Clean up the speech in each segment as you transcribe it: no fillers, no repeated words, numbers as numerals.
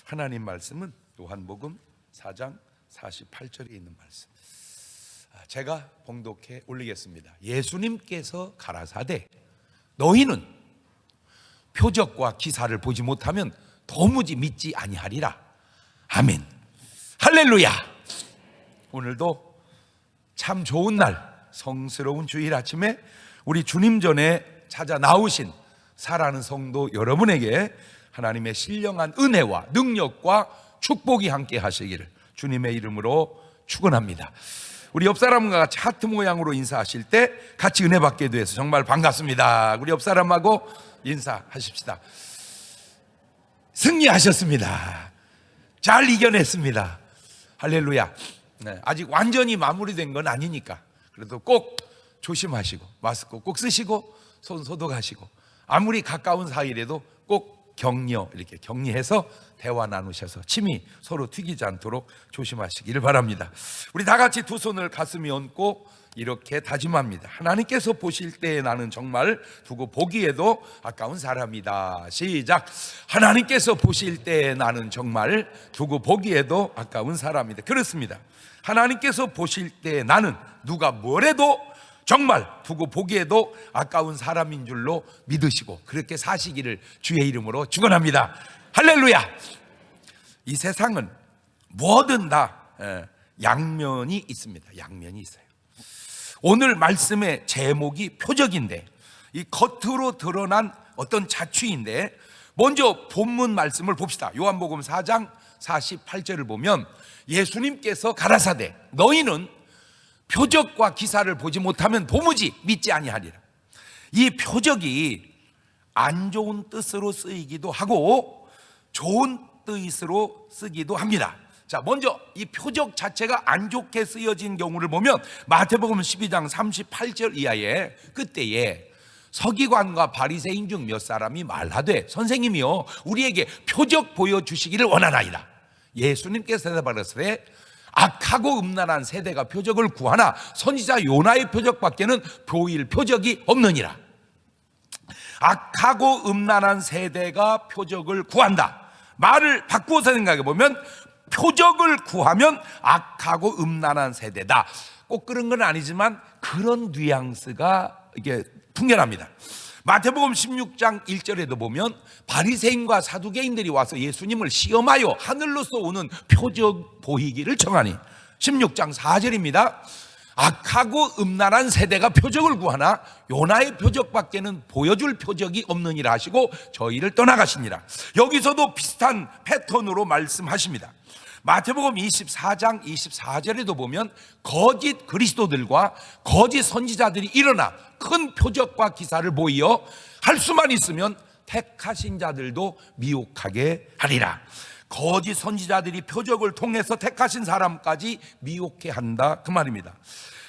하나님 말씀은 요한복음 4장 48절에 있는 말씀. 제가 봉독해 올리겠습니다. 예수님께서 가라사대 너희는 표적과 기사를 보지 못하면 도무지 믿지 아니하리라. 아멘. 할렐루야. 오늘도 참 좋은 날, 성스러운 주일 아침에 우리 주님 전에 찾아 나오신 사랑하는 성도 여러분에게 하나님의 신령한 은혜와 능력과 축복이 함께 하시기를 주님의 이름으로 축원합니다. 우리 옆 사람과 같이 하트 모양으로 인사하실 때 같이 은혜 받게 돼서 정말 반갑습니다. 우리 옆 사람하고 인사하십시다. 승리하셨습니다. 잘 이겨냈습니다. 할렐루야. 아직 완전히 마무리된 건 아니니까 그래도 꼭 조심하시고 마스크 꼭 쓰시고 손 소독하시고 아무리 가까운 사이라도 꼭 이렇게 격리해서 대화 나누셔서 침이 서로 튀기지 않도록 조심하시기를 바랍니다. 우리 다 같이 두 손을 가슴에 얹고 이렇게 다짐합니다. 하나님께서 보실 때 나는 정말 두고 보기에도 아까운 사람이다. 시작. 하나님께서 보실 때 나는 정말 두고 보기에도 아까운 사람이다. 그렇습니다. 하나님께서 보실 때 나는 누가 뭐래도 정말 두고 보기에도 아까운 사람인 줄로 믿으시고 그렇게 사시기를 주의 이름으로 축원합니다. 할렐루야. 이 세상은 뭐든 다 양면이 있습니다. 양면이 있어요. 오늘 말씀의 제목이 표적인데 이 겉으로 드러난 어떤 자취인데 먼저 본문 말씀을 봅시다. 요한복음 4장 48절을 보면 예수님께서 가라사대 너희는 표적과 기사를 보지 못하면 도무지 믿지 아니하리라. 이 표적이 안 좋은 뜻으로 쓰이기도 하고 좋은 뜻으로 쓰기도 합니다. 자, 먼저 이 표적 자체가 안 좋게 쓰여진 경우를 보면 마태복음 12장 38절 이하에 그때에 서기관과 바리새인 중 몇 사람이 말하되 선생님이요 우리에게 표적 보여주시기를 원하나이다. 예수님께서 대답하시되 악하고 음란한 세대가 표적을 구하나 선지자 요나의 표적밖에는 보일 표적이 없느니라. 악하고 음란한 세대가 표적을 구한다. 말을 바꾸어서 생각해 보면 표적을 구하면 악하고 음란한 세대다. 꼭 그런 건 아니지만 그런 뉘앙스가 이게 풍겨납니다. 마태복음 16장 1절에도 보면 바리새인과 사두개인들이 와서 예수님을 시험하여 하늘로서 오는 표적 보이기를 청하니 16장 4절입니다. 악하고 음란한 세대가 표적을 구하나 요나의 표적밖에는 보여줄 표적이 없느니라 하시고 저희를 떠나가시니라. 여기서도 비슷한 패턴으로 말씀하십니다. 마태복음 24장 24절에도 보면 거짓 그리스도들과 거짓 선지자들이 일어나 큰 표적과 기사를 보이어 할 수만 있으면 택하신 자들도 미혹하게 하리라. 거짓 선지자들이 표적을 통해서 택하신 사람까지 미혹해 한다 그 말입니다.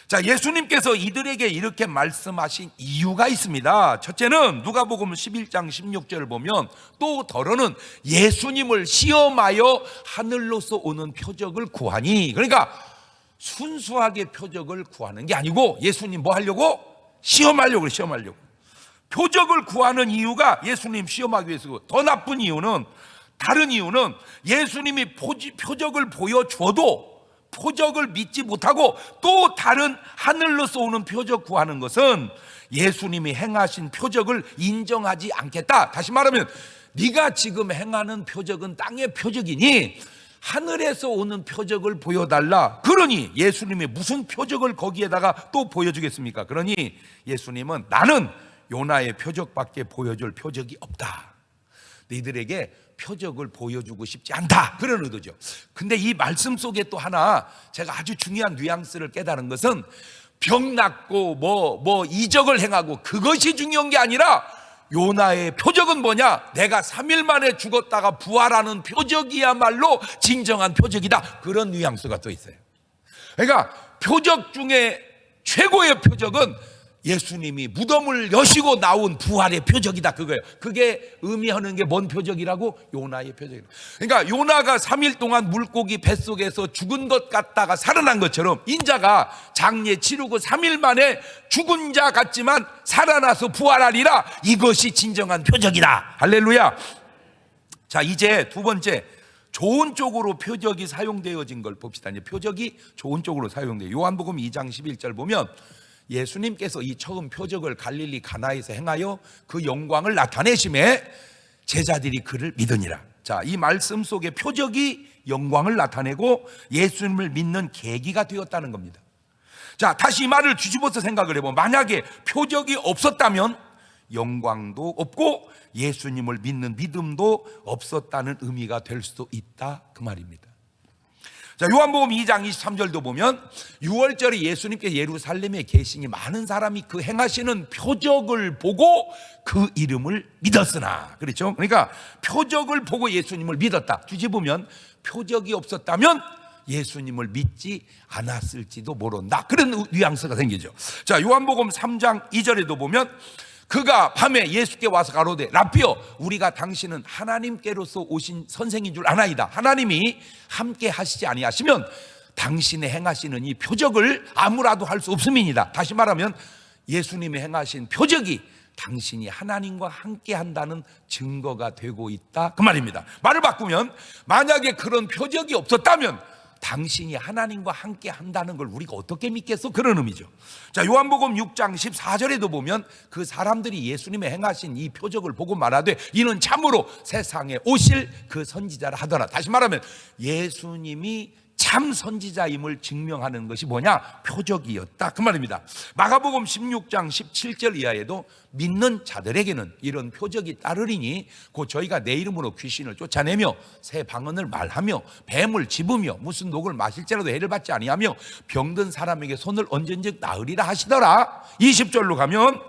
자, 예수님께서 이들에게 이렇게 말씀하신 이유가 있습니다. 첫째는 누가복음 11장 16절을 보면 또 더러는 예수님을 시험하여 하늘로서 오는 표적을 구하니, 그러니까 순수하게 표적을 구하는 게 아니고 예수님 뭐 하려고? 시험하려고. 표적을 구하는 이유가 예수님 시험하기 위해서고, 더 나쁜 이유는, 다른 이유는 예수님이 표적을 보여줘도 표적을 믿지 못하고 또 다른 하늘로서 오는 표적 구하는 것은 예수님이 행하신 표적을 인정하지 않겠다. 다시 말하면 네가 지금 행하는 표적은 땅의 표적이니 하늘에서 오는 표적을 보여달라. 그러니 예수님이 무슨 표적을 거기에다가 또 보여주겠습니까? 그러니 예수님은 나는 요나의 표적밖에 보여줄 표적이 없다. 너희들에게 표적을 보여주고 싶지 않다, 그런 의도죠. 근데 이 말씀 속에 또 하나 제가 아주 중요한 뉘앙스를 깨달은 것은 병 낫고 뭐 이적을 행하고 그것이 중요한 게 아니라 요나의 표적은 뭐냐? 내가 3일 만에 죽었다가 부활하는 표적이야말로 진정한 표적이다, 그런 뉘앙스가 또 있어요. 그러니까 표적 중에 최고의 표적은 예수님이 무덤을 여시고 나온 부활의 표적이다, 그거예요. 그게 의미하는 게 뭔 표적이라고? 요나의 표적이라고. 그러니까 요나가 3일 동안 물고기 뱃속에서 죽은 것 같다가 살아난 것처럼 인자가 장례 치르고 3일 만에 죽은 자 같지만 살아나서 부활하리라. 이것이 진정한 표적이다. 할렐루야. 자, 이제 두 번째 좋은 쪽으로 표적이 사용되어진 걸 봅시다. 이제 표적이 좋은 쪽으로 사용돼요. 요한복음 2장 11절 보면 예수님께서 이 처음 표적을 갈릴리 가나에서 행하여 그 영광을 나타내심에 제자들이 그를 믿으니라. 자, 이 말씀 속에 표적이 영광을 나타내고 예수님을 믿는 계기가 되었다는 겁니다. 자, 다시 이 말을 뒤집어서 생각을 해보면 만약에 표적이 없었다면 영광도 없고 예수님을 믿는 믿음도 없었다는 의미가 될 수도 있다, 그 말입니다. 자, 요한복음 2장 23절도 보면 6월절에 예수님께서 예루살렘에 계시니 많은 사람이 그 행하시는 표적을 보고 그 이름을 믿었으나, 그렇죠? 그러니까 표적을 보고 예수님을 믿었다. 뒤집으면 표적이 없었다면 예수님을 믿지 않았을지도 모른다, 그런 뉘앙스가 생기죠. 자, 요한복음 3장 2절에도 보면 그가 밤에 예수께 와서 가로되 라피어, 우리가 당신은 하나님께로서 오신 선생인 줄 아나이다. 하나님이 함께 하시지 아니하시면 당신의 행하시는 이 표적을 아무라도 할 수 없음이니이다. 다시 말하면 예수님이 행하신 표적이 당신이 하나님과 함께 한다는 증거가 되고 있다, 그 말입니다. 말을 바꾸면 만약에 그런 표적이 없었다면 당신이 하나님과 함께 한다는 걸 우리가 어떻게 믿겠어? 그런 의미죠. 자, 요한복음 6장 14절에도 보면 그 사람들이 예수님의 행하신 이 표적을 보고 말하되 이는 참으로 세상에 오실 그 선지자라 하더라. 다시 말하면 예수님이 참 선지자임을 증명하는 것이 뭐냐? 표적이었다, 그 말입니다. 마가복음 16장 17절 이하에도 믿는 자들에게는 이런 표적이 따르리니 곧 저희가 내 이름으로 귀신을 쫓아내며 새 방언을 말하며 뱀을 집으며 무슨 녹을 마실지라도 해를 받지 아니하며 병든 사람에게 손을 얹은즉 나으리라 하시더라. 20절로 가면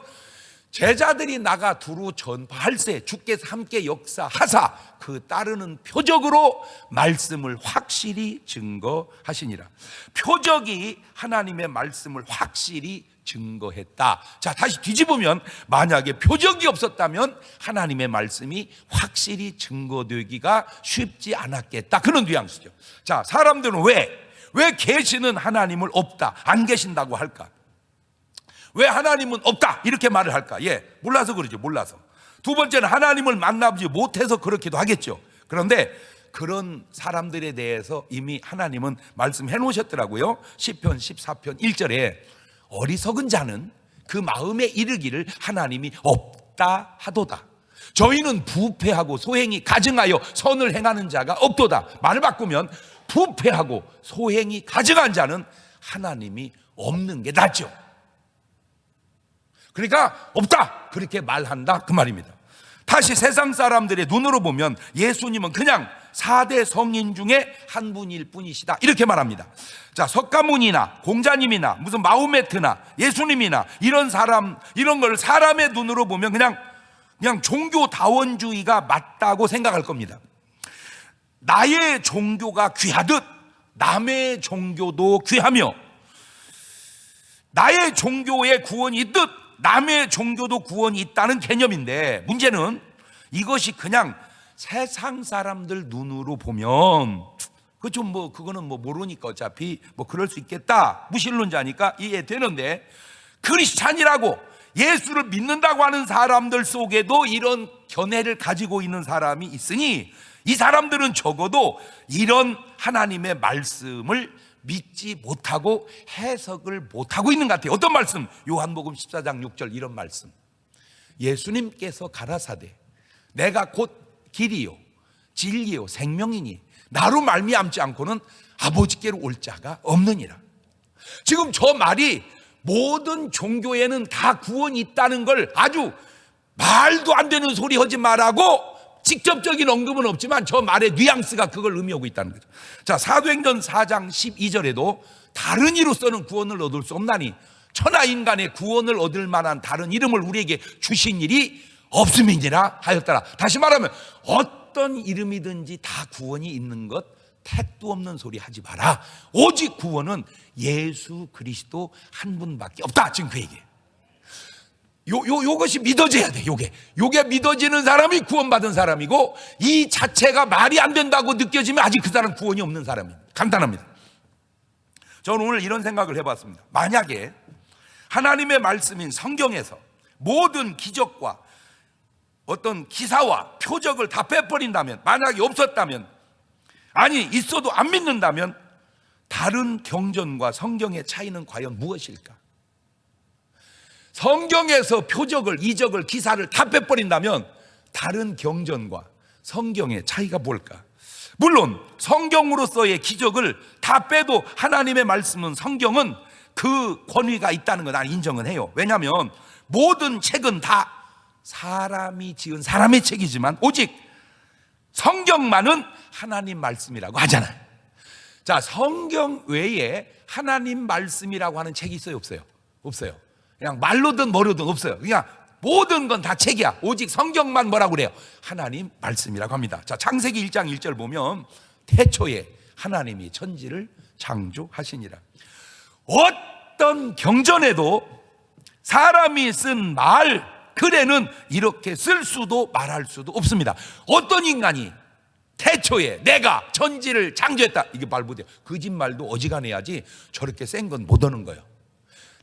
제자들이 나가 두루 전파할세 주께서 함께 역사하사 그 따르는 표적으로 말씀을 확실히 증거하시니라. 표적이 하나님의 말씀을 확실히 증거했다. 자, 다시 뒤집으면 만약에 표적이 없었다면 하나님의 말씀이 확실히 증거되기가 쉽지 않았겠다, 그런 뉘앙스죠. 자, 사람들은 왜 계시는 하나님을 없다, 안 계신다고 할까? 왜 하나님은 없다 이렇게 말을 할까? 몰라서 그러죠. 몰라서. 두 번째는 하나님을 만나보지 못해서 그렇기도 하겠죠. 그런데 그런 사람들에 대해서 이미 하나님은 말씀해 놓으셨더라고요. 시편 14편 1절에 어리석은 자는 그 마음에 이르기를 하나님이 없다 하도다. 저희는 부패하고 소행이 가증하여 선을 행하는 자가 없도다. 말을 바꾸면 부패하고 소행이 가증한 자는 하나님이 없는 게 낫죠. 그러니까 없다 그렇게 말한다, 그 말입니다. 다시 세상 사람들의 눈으로 보면 예수님은 그냥 4대 성인 중에 한 분일 뿐이시다 이렇게 말합니다. 자, 석가모니나 공자님이나 무슨 마호메트나 예수님이나 이런 걸 사람의 눈으로 보면 그냥 종교다원주의가 맞다고 생각할 겁니다. 나의 종교가 귀하듯 남의 종교도 귀하며 나의 종교에 구원이 있듯 남의 종교도 구원이 있다는 개념인데, 문제는 이것이 그냥 세상 사람들 눈으로 보면 그거는 모르니까 어차피 그럴 수 있겠다, 무신론자니까 이해되는데, 크리스찬이라고 예수를 믿는다고 하는 사람들 속에도 이런 견해를 가지고 있는 사람이 있으니 이 사람들은 적어도 이런 하나님의 말씀을 믿지 못하고 해석을 못하고 있는 것 같아요. 어떤 말씀? 요한복음 14장 6절 이런 말씀. 예수님께서 가라사대 내가 곧 길이요 진리요 생명이니 나로 말미암지 않고는 아버지께로 올 자가 없느니라. 지금 저 말이 모든 종교에는 다 구원이 있다는 걸 아주 말도 안 되는 소리 하지 말라고 직접적인 언급은 없지만 저 말의 뉘앙스가 그걸 의미하고 있다는 거죠. 자, 사도행전 4장 12절에도 다른 이로서는 구원을 얻을 수 없나니 천하 인간의 구원을 얻을 만한 다른 이름을 우리에게 주신 일이 없음이니라 하였더라. 다시 말하면 어떤 이름이든지 다 구원이 있는 것 택도 없는 소리 하지 마라. 오직 구원은 예수 그리스도 한 분밖에 없다. 지금 그 얘기예요. 요것이 믿어져야 돼. 요게 믿어지는 사람이 구원받은 사람이고, 이 자체가 말이 안 된다고 느껴지면 아직 그 사람 구원이 없는 사람입니다. 간단합니다. 저는 오늘 이런 생각을 해봤습니다. 만약에 하나님의 말씀인 성경에서 모든 기적과 어떤 기사와 표적을 다 빼버린다면, 만약에 없었다면 아니 있어도 안 믿는다면 다른 경전과 성경의 차이는 과연 무엇일까? 성경에서 표적을, 이적을, 기사를 다 빼버린다면 다른 경전과 성경의 차이가 뭘까? 물론 성경으로서의 기적을 다 빼도 하나님의 말씀은, 성경은 그 권위가 있다는 거 난 인정은 해요. 왜냐하면 모든 책은 다 사람이 지은 사람의 책이지만 오직 성경만은 하나님 말씀이라고 하잖아요. 자, 성경 외에 하나님 말씀이라고 하는 책이 있어요, 없어요? 없어요. 그냥 말로든 뭐로든 없어요. 그냥 모든 건 다 책이야. 오직 성경만 뭐라고 그래요? 하나님 말씀이라고 합니다. 자, 창세기 1장 1절 보면 태초에 하나님이 천지를 창조하시니라. 어떤 경전에도 사람이 쓴 말, 글에는 이렇게 쓸 수도 말할 수도 없습니다. 어떤 인간이 태초에 내가 천지를 창조했다, 이게 말 못해요. 거짓말도 어지간해야지 저렇게 센 건 못 하는 거예요.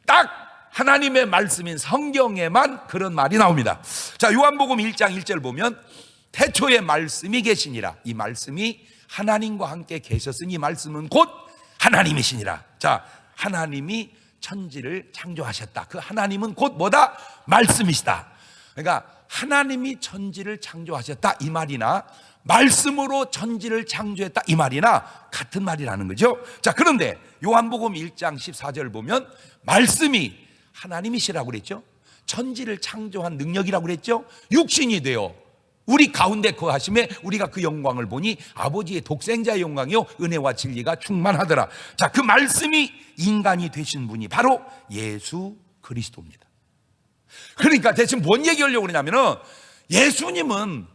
딱 하나님의 말씀인 성경에만 그런 말이 나옵니다. 자, 요한복음 1장 1절 보면 태초에 말씀이 계시니라. 이 말씀이 하나님과 함께 계셨으니 이 말씀은 곧 하나님이시니라. 자, 하나님이 천지를 창조하셨다. 그 하나님은 곧 뭐다? 말씀이시다. 그러니까 하나님이 천지를 창조하셨다 이 말이나 말씀으로 천지를 창조했다 이 말이나 같은 말이라는 거죠. 자, 그런데 요한복음 1장 14절 보면 말씀이 하나님이시라고 그랬죠. 천지를 창조한 능력이라고 그랬죠. 육신이 되어 우리 가운데 거하심에 우리가 그 영광을 보니 아버지의 독생자의 영광이요 은혜와 진리가 충만하더라. 자, 그 말씀이 인간이 되신 분이 바로 예수 그리스도입니다. 그러니까 대신 뭔 얘기하려고 그러냐면은 예수님은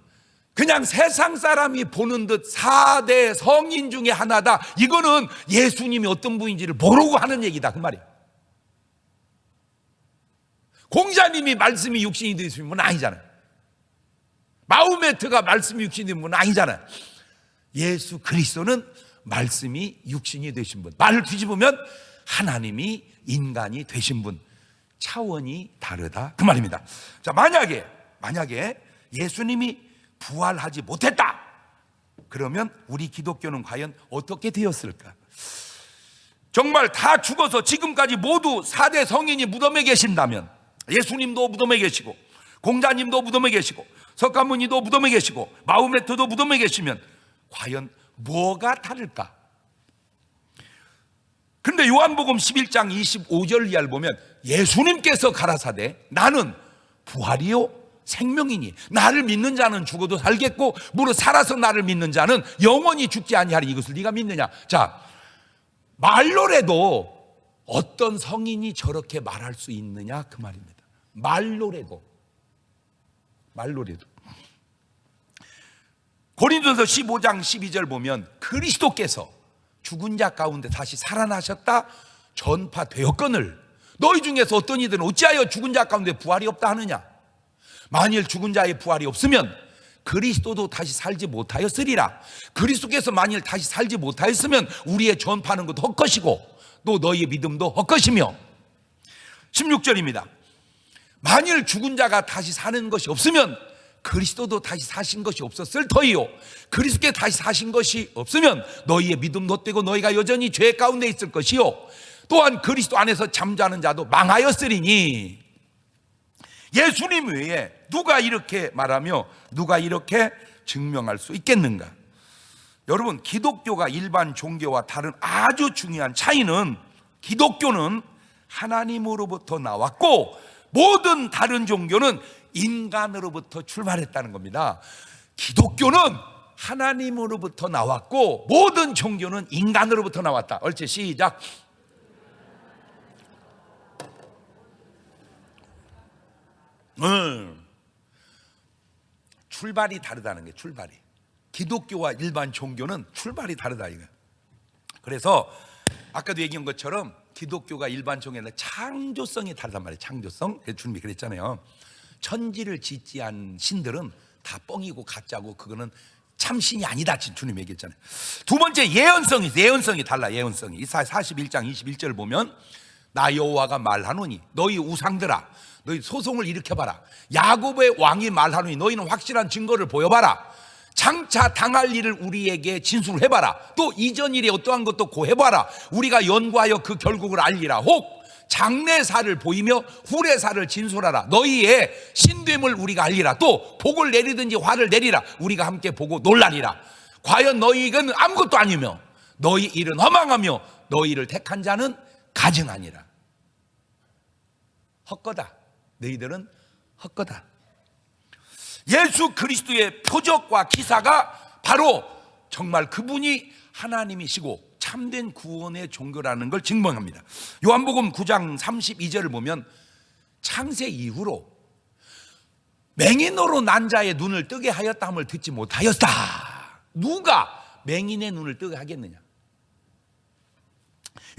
그냥 세상 사람이 보는 듯 4대 성인 중에 하나다. 이거는 예수님이 어떤 분인지를 모르고 하는 얘기다 그 말이에요. 공자님이 말씀이 육신이 되신 분은 아니잖아요. 마호메트가 말씀이 육신이 된 분은 아니잖아요. 예수 그리스도는 말씀이 육신이 되신 분. 말을 뒤집으면 하나님이 인간이 되신 분. 차원이 다르다 그 말입니다. 자, 만약에 예수님이 부활하지 못했다 그러면 우리 기독교는 과연 어떻게 되었을까? 정말 다 죽어서 지금까지 모두 4대 성인이 무덤에 계신다면 예수님도 무덤에 계시고 공자님도 무덤에 계시고 석가모니도 무덤에 계시고 마호메트도 무덤에 계시면 과연 뭐가 다를까? 근데 요한복음 11장 25절 이하를 보면 예수님께서 가라사대 나는 부활이요 생명이니 나를 믿는 자는 죽어도 살겠고 무릇 살아서 나를 믿는 자는 영원히 죽지 아니하리. 이것을 네가 믿느냐? 자, 말로라도 어떤 성인이 저렇게 말할 수 있느냐 그 말입니다. 말로라도 고린도서 15장 12절 보면 그리스도께서 죽은 자 가운데 다시 살아나셨다 전파되었거늘 너희 중에서 어떤 이들은 어찌하여 죽은 자 가운데 부활이 없다 하느냐? 만일 죽은 자의 부활이 없으면 그리스도도 다시 살지 못하였으리라. 그리스도께서 만일 다시 살지 못하였으면 우리의 전파하는 것도 헛것이고 또 너희의 믿음도 헛것이며 16절입니다. 만일 죽은 자가 다시 사는 것이 없으면 그리스도도 다시 사신 것이 없었을 터이요 그리스도께 다시 사신 것이 없으면 너희의 믿음도 헛되고 너희가 여전히 죄 가운데 있을 것이요 또한 그리스도 안에서 잠자는 자도 망하였으리니 예수님 외에 누가 이렇게 말하며 누가 이렇게 증명할 수 있겠는가? 여러분, 기독교가 일반 종교와 다른 아주 중요한 차이는 기독교는 하나님으로부터 나왔고 모든 다른 종교는 인간으로부터 출발했다는 겁니다. 기독교는 하나님으로부터 나왔고 모든 종교는 인간으로부터 나왔다. 옳지, 시작. 출발이 다르다는 게 출발이. 기독교와 일반 종교는 출발이 다르다 이거. 그래서 아까도 얘기한 것처럼 기독교가 일반 종교는 창조성이 다르단 말이에요. 창조성. 주님이 그랬잖아요. 천지를 짓지 않은 신들은 다 뻥이고 가짜고 그거는 참신이 아니다. 주님이 얘기했잖아요. 두 번째 예언성이 달라. 예언성이 이사야 41장 21절 보면 나 여호와가 말하노니 너희 우상들아 너희 소송을 일으켜봐라. 야곱의 왕이 말하노니 너희는 확실한 증거를 보여봐라. 장차 당할 일을 우리에게 진술해봐라. 또 이전 일이 어떠한 것도 고해봐라. 우리가 연구하여 그 결국을 알리라. 혹 장래사를 보이며 후래사를 진술하라. 너희의 신됨을 우리가 알리라. 또 복을 내리든지 화를 내리라. 우리가 함께 보고 놀라리라. 과연 너희 이건 아무것도 아니며 너희 일은 허망하며 너희를 택한 자는 가증하니라. 헛거다. 너희들은 헛거다. 예수 그리스도의 표적과 기사가 바로 정말 그분이 하나님이시고 참된 구원의 종교라는 걸 증명합니다. 요한복음 9장 32절을 보면 창세 이후로 맹인으로 난 자의 눈을 뜨게 하였다 함을 듣지 못하였다. 누가 맹인의 눈을 뜨게 하겠느냐?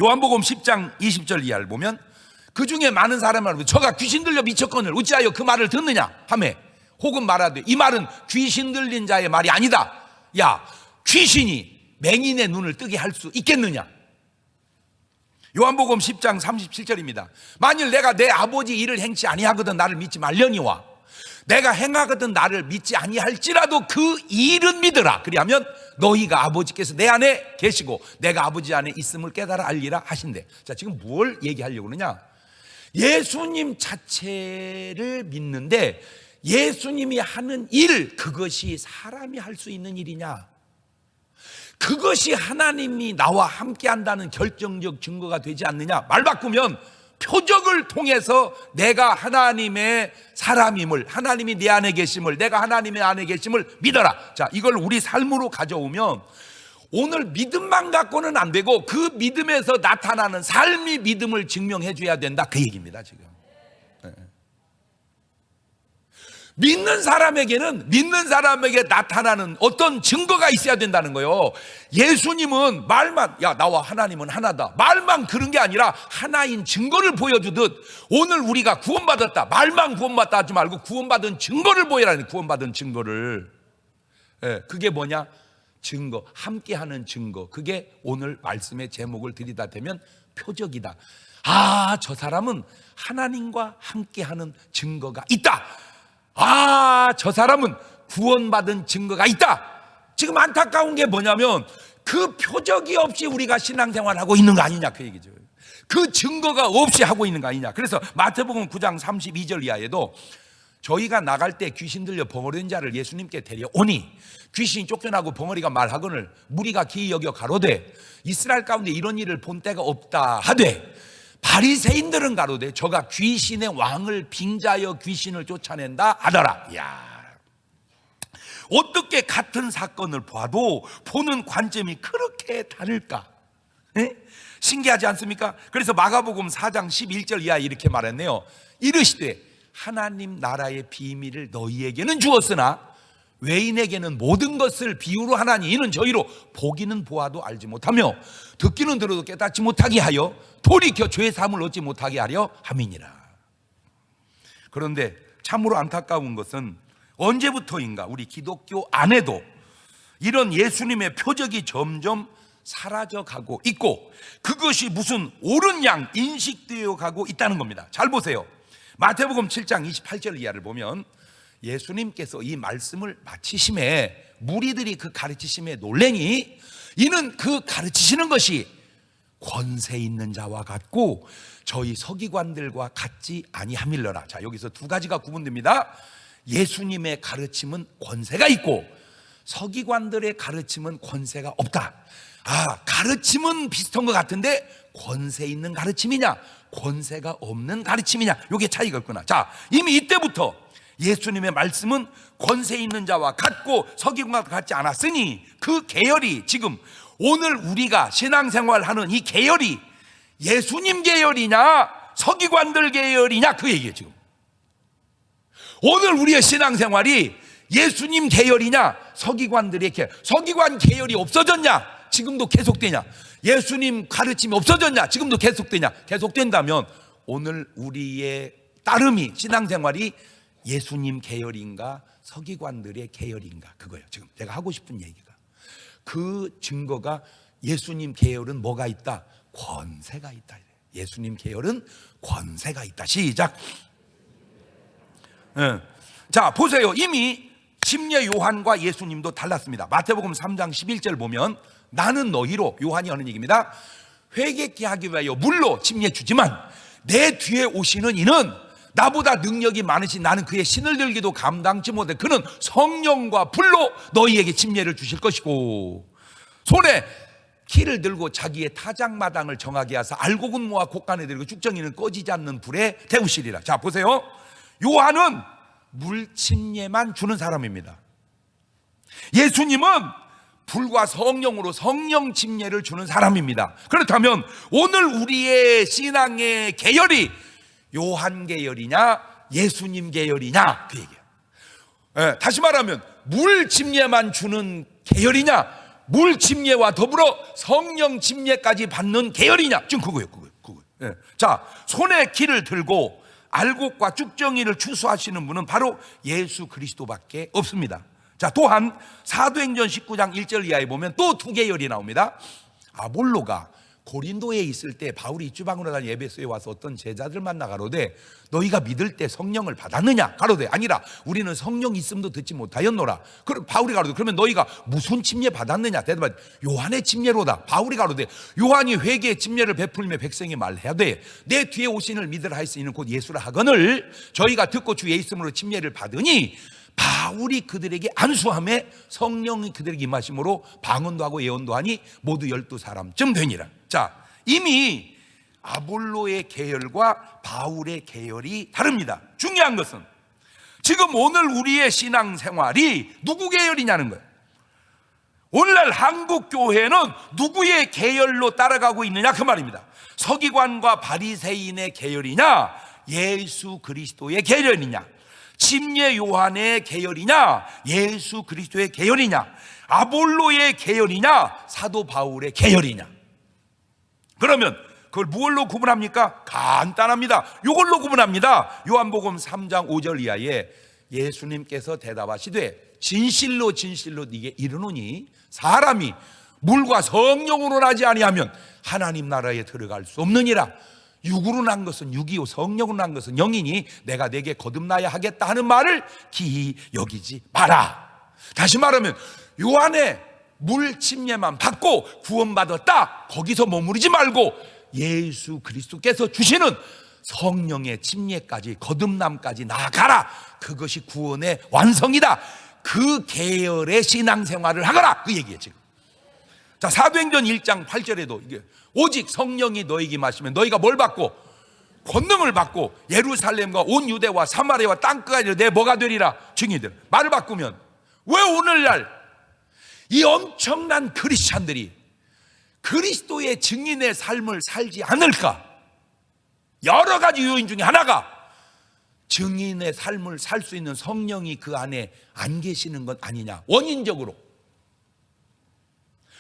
요한복음 10장 20절 이하를 보면 그 중에 많은 사람을 저가 귀신 들려 미쳤거늘 어찌하여 그 말을 듣느냐 하매 혹은 말하되 이 말은 귀신 들린 자의 말이 아니다. 야, 귀신이 맹인의 눈을 뜨게 할 수 있겠느냐? 요한복음 10장 37절입니다. 만일 내가 내 아버지 일을 행치 아니하거든 나를 믿지 말려니와 내가 행하거든 나를 믿지 아니할지라도 그 일은 믿으라. 그리하면 너희가 아버지께서 내 안에 계시고 내가 아버지 안에 있음을 깨달아 알리라 하신대. 자, 지금 뭘 얘기하려고 그러냐? 예수님 자체를 믿는데 예수님이 하는 일, 그것이 사람이 할 수 있는 일이냐? 그것이 하나님이 나와 함께 한다는 결정적 증거가 되지 않느냐? 말 바꾸면 표적을 통해서 내가 하나님의 사람임을, 하나님이 내 안에 계심을, 내가 하나님의 안에 계심을 믿어라. 자, 이걸 우리 삶으로 가져오면 오늘 믿음만 갖고는 안 되고 그 믿음에서 나타나는 삶이 믿음을 증명해 줘야 된다, 그 얘기입니다 지금. 믿는 사람에게 나타나는 어떤 증거가 있어야 된다는 거예요. 예수님은 말만, 야 나와 하나님은 하나다, 말만 그런 게 아니라 하나인 증거를 보여주듯 오늘 우리가 구원받았다, 말만 구원받다 하지 말고 구원받은 증거를 보여라니. 구원받은 증거를. 그게 뭐냐? 증거, 함께하는 증거. 그게 오늘 말씀의 제목을 들이다대면 표적이다. 아, 저 사람은 하나님과 함께하는 증거가 있다. 아, 저 사람은 구원받은 증거가 있다. 지금 안타까운 게 뭐냐면 그 표적이 없이 우리가 신앙생활하고 있는 거 아니냐, 그 얘기죠. 그 증거가 없이 하고 있는 거 아니냐. 그래서 마태복음 9장 32절 이하에도 저희가 나갈 때 귀신 들려 벙어리인 자를 예수님께 데려오니 귀신이 쫓겨나고 벙어리가 말하거늘 무리가 기이 여겨 가로되 이스라엘 가운데 이런 일을 본 때가 없다 하되 바리새인들은 가로되 저가 귀신의 왕을 빙자하여 귀신을 쫓아낸다 하더라. 야, 어떻게 같은 사건을 봐도 보는 관점이 그렇게 다를까? 신기하지 않습니까? 그래서 마가복음 4장 11절 이하에 이렇게 말했네요. 이르시되 하나님 나라의 비밀을 너희에게는 주었으나 외인에게는 모든 것을 비유로 하나니 이는 저희로 보기는 보아도 알지 못하며 듣기는 들어도 깨닫지 못하게 하여 돌이켜 죄 사함을 얻지 못하게 하려 함이니라. 그런데 참으로 안타까운 것은 언제부터인가 우리 기독교 안에도 이런 예수님의 표적이 점점 사라져가고 있고 그것이 무슨 옳은 양 인식되어 가고 있다는 겁니다. 잘 보세요. 마태복음 7장 28절 이하를 보면 예수님께서 이 말씀을 마치심에 무리들이 그 가르치심에 놀래니 이는 그 가르치시는 것이 권세 있는 자와 같고 저희 서기관들과 같지 아니함일러라. 자, 여기서 두 가지가 구분됩니다. 예수님의 가르침은 권세가 있고 서기관들의 가르침은 권세가 없다. 아, 가르침은 비슷한 것 같은데 권세 있는 가르침이냐 권세가 없는 가르침이냐, 이게 차이가 있구나. 자, 이미 이때부터 예수님의 말씀은 권세 있는 자와 같고 서기관과 같지 않았으니 그 계열이 지금 오늘 우리가 신앙생활하는 이 계열이 예수님 계열이냐 서기관들 계열이냐, 그 얘기예요. 지금 오늘 우리의 신앙생활이 예수님 계열이냐 서기관들의 계열. 서기관 계열이 없어졌냐 지금도 계속되냐? 예수님 가르침이 없어졌냐 지금도 계속되냐? 계속된다면 오늘 우리의 따름이 신앙생활이 예수님 계열인가 서기관들의 계열인가, 그거예요. 지금 제가 하고 싶은 얘기가 그 증거가 예수님 계열은 뭐가 있다? 권세가 있다. 예수님 계열은 권세가 있다. 시작. 자, 보세요. 이미 침례 요한과 예수님도 달랐습니다. 마태복음 3장 11절 보면 나는 너희로, 요한이 하는 얘기입니다, 회개케 하기 위하여 물로 침례 주지만 내 뒤에 오시는 이는 나보다 능력이 많으신, 나는 그의 신을 들기도 감당치 못해 그는 성령과 불로 너희에게 침례를 주실 것이고 손에 키를 들고 자기의 타작마당을 정하게 하사 알곡은 모아 곡간에 들고 쭉정이는 꺼지지 않는 불에 데우시리라. 자 보세요, 요한은 물 침례만 주는 사람입니다. 예수님은 불과 성령으로 성령 침례를 주는 사람입니다. 그렇다면 오늘 우리의 신앙의 계열이 요한 계열이냐 예수님 계열이냐, 그 얘기예요. 다시 말하면 물 침례만 주는 계열이냐, 물 침례와 더불어 성령 침례까지 받는 계열이냐, 지금 그거예요. 자, 손에 키를 들고 알곡과 쭉정이를 추수하시는 분은 바로 예수 그리스도밖에 없습니다. 자, 또한 사도행전 19장 1절 이하에 보면 또 두 계열이 나옵니다. 아볼로가 고린도에 있을 때 바울이 입주방으로 다니 에베소에 와서 어떤 제자들 만나 가로되 너희가 믿을 때 성령을 받았느냐? 가로되 아니라 우리는 성령 있음도 듣지 못하였노라. 그럼 바울이 가로되 그러면 너희가 무슨 침례 받았느냐? 대답하되 요한의 침례로다. 바울이 가로되 요한이 회개의 침례를 베풀며 백성이 말해야 돼 내 뒤에 오신을 믿으라 하였으니 곧 예수라 하거늘 저희가 듣고 주의 있음으로 침례를 받으니 바울이 그들에게 안수함에 성령이 그들에게 임하심으로 방언도 하고 예언도 하니 모두 12사람쯤 되니라. 자, 이미 아볼로의 계열과 바울의 계열이 다릅니다. 중요한 것은 지금 오늘 우리의 신앙생활이 누구 계열이냐는 거예요. 오늘날 한국 교회는 누구의 계열로 따라가고 있느냐, 그 말입니다. 서기관과 바리새인의 계열이냐, 예수 그리스도의 계열이냐, 침례 요한의 계열이냐, 예수 그리스도의 계열이냐, 아볼로의 계열이냐, 사도 바울의 계열이냐. 그러면 그걸 무엇로 구분합니까? 간단합니다. 이걸로 구분합니다. 요한복음 3장 5절 이하에 예수님께서 대답하시되 진실로 진실로 네게 이르노니 사람이 물과 성령으로 나지 아니하면 하나님 나라에 들어갈 수 없느니라. 육으로 난 것은 육이요 성령으로 난 것은 영이니 내가 내게 거듭나야 하겠다 하는 말을 기이 여기지 마라. 다시 말하면 요한의 물 침례만 받고 구원받았다, 거기서 머무르지 말고 예수 그리스도께서 주시는 성령의 침례까지 거듭남까지 나아가라. 그것이 구원의 완성이다. 그 계열의 신앙생활을 하거라, 그 얘기예요 지금. 자, 사도행전 1장 8절에도 이게 오직 성령이 너에게 임하시면 너희가 뭘 받고? 권능을 받고 예루살렘과 온 유대와 사마리아와 땅끝까지 내 뭐가 되리라? 증인들. 말을 바꾸면 왜 오늘날 이 엄청난 크리스찬들이 그리스도의 증인의 삶을 살지 않을까? 여러 가지 요인 중에 하나가 증인의 삶을 살 수 있는 성령이 그 안에 안 계시는 것 아니냐, 원인적으로.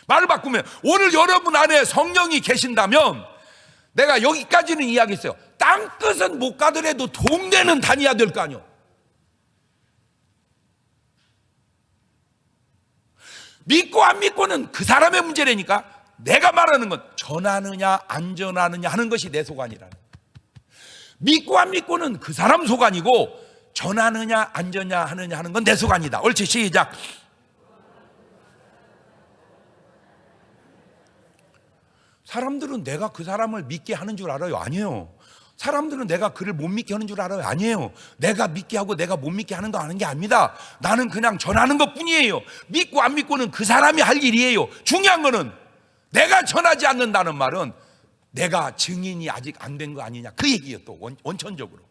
말을 바꾸면 오늘 여러분 안에 성령이 계신다면, 내가 여기까지는 이야기했어요. 땅끝은 못 가더라도 동네는 다녀야 될 거 아니요. 믿고 안 믿고는 그 사람의 문제라니까. 내가 말하는 건 전하느냐 안 전하느냐 하는 것이 내 소관이라는. 믿고 안 믿고는 그 사람 소관이고 전하느냐 안 전하느냐 하는 건 내 소관이다. 옳지, 시작. 사람들은 내가 그 사람을 믿게 하는 줄 알아요? 아니에요. 사람들은 내가 그를 못 믿게 하는 줄 알아요? 아니에요. 내가 믿게 하고 내가 못 믿게 하는 거 아는 게 아닙니다. 나는 그냥 전하는 것 뿐이에요. 믿고 안 믿고는 그 사람이 할 일이에요. 중요한 거는 내가 전하지 않는다는 말은 내가 증인이 아직 안 된 거 아니냐, 그 얘기예요. 또 원천적으로